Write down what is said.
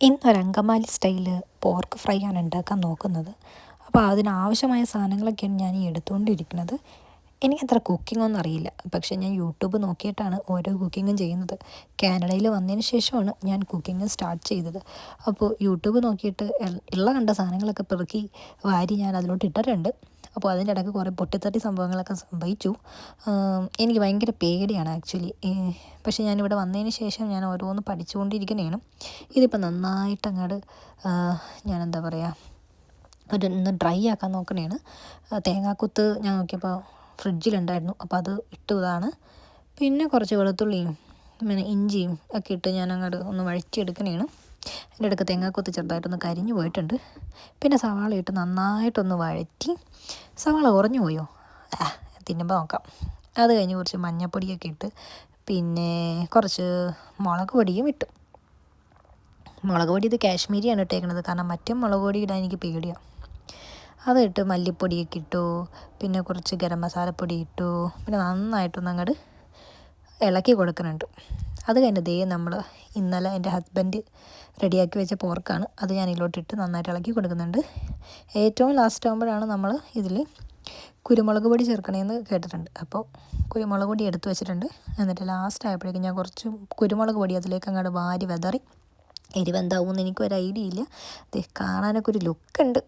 ഇന്നൊരു Angamaly style pork fry ആണ് ഉണ്ടാക്കാൻ നോക്കുന്നത്. അപ്പോൾ അതിനാവശ്യമായ സാധനങ്ങളൊക്കെയാണ് ഞാൻ ഈ എടുത്തുകൊണ്ടിരിക്കുന്നത്. എനിക്കത്ര കുക്കിങ്ങൊന്നും അറിയില്ല, പക്ഷേ ഞാൻ യൂട്യൂബ് നോക്കിയിട്ടാണ് ഓരോ കുക്കിങ്ങും ചെയ്യുന്നത്. കാനഡയിൽ വന്നതിന് ശേഷമാണ് ഞാൻ കുക്കിംഗ് സ്റ്റാർട്ട് ചെയ്തത്. അപ്പോൾ യൂട്യൂബ് നോക്കിയിട്ട് ഉള്ള കണ്ട സാധനങ്ങളൊക്കെ പെറുക്കി വാരി ഞാൻ അതിലോട്ട് ഇട്ടിട്ടുണ്ട്. അപ്പോൾ അതിൻ്റെ ഇടയ്ക്ക് കുറേ പൊട്ടിത്തെറി സംഭവങ്ങളൊക്കെ സംഭവിച്ചു. എനിക്ക് ഭയങ്കര പേടിയാണ് ആക്ച്വലി. പക്ഷേ ഞാനിവിടെ വന്നതിന് ശേഷം ഞാൻ ഓരോന്ന് പഠിച്ചുകൊണ്ടിരിക്കുന്നതാണ്. ഇതിപ്പോൾ നന്നായിട്ട് അങ്ങോട്ട് ഞാനെന്താ പറയുക, ഒന്ന് ഡ്രൈ ആക്കാൻ നോക്കണേണ്. തേങ്ങാക്കൊത്ത് ഞാൻ നോക്കിയപ്പോൾ ഫ്രിഡ്ജിലുണ്ടായിരുന്നു, അപ്പോൾ അത് ഇട്ടതാണ്. പിന്നെ കുറച്ച് വെളുത്തുള്ളിയും പിന്നെ ഇഞ്ചിയും ഒക്കെ ഇട്ട് ഞാൻ അങ്ങോട്ട് ഒന്ന് വഴറ്റിയെടുക്കണേണ്. അതിൻ്റെ ഇടയ്ക്ക് തേങ്ങാക്കൊത്ത് ചെറുതായിട്ടൊന്ന് കരിഞ്ഞു പോയിട്ടുണ്ട്. പിന്നെ സവാള ഇട്ട് നന്നായിട്ടൊന്ന് വഴറ്റി. സവാള ഉറഞ്ഞു പോയോ? തിന്നുമ്പോൾ നോക്കാം. അത് കഴിഞ്ഞ് കുറച്ച് മഞ്ഞൾപ്പൊടിയൊക്കെ ഇട്ട് പിന്നെ കുറച്ച് മുളക് പൊടിയും ഇട്ടു. മുളക് പൊടി ഇത് കാശ്മീരിയാണ് ഇട്ടേക്കണത്, കാരണം മറ്റേ മുളക് പൊടി ഇടാൻ എനിക്ക് പേടിയാണ്. അതിട്ട് മല്ലിപ്പൊടിയൊക്കെ ഇട്ടു, പിന്നെ കുറച്ച് ഗരം മസാലപ്പൊടി ഇട്ടു. പിന്നെ നന്നായിട്ടൊന്ന് അങ്ങോട്ട് ഇളക്കി കൊടുക്കുന്നുണ്ട്. അത് കഴിഞ്ഞ് നമ്മൾ ഇന്നലെ എൻ്റെ ഹസ്ബൻഡ് റെഡിയാക്കി വെച്ച പോർക്കാണ്, അത് ഞാൻ ഇതിലോട്ടിട്ട് നന്നായിട്ട് ഇളക്കി കൊടുക്കുന്നുണ്ട്. ഏറ്റവും ലാസ്റ്റ് ആകുമ്പോഴാണ് നമ്മൾ ഇതിൽ കുരുമുളക് പൊടി ചേർക്കണമെന്ന് കേട്ടിട്ടുണ്ട്. അപ്പോൾ കുരുമുളക് പൊടി എടുത്ത് വെച്ചിട്ടുണ്ട്. എന്നിട്ട് ലാസ്റ്റ് ആയപ്പോഴേക്കും ഞാൻ കുറച്ച് കുരുമുളക് പൊടി അതിലേക്ക് അങ്ങോട്ട് വാരി വെതറി. എരിവെന്താവുമെന്ന് എനിക്കൊരു ഐഡിയ ഇല്ല. കാണാനൊക്കെ ഒരു ലുക്കുണ്ട്.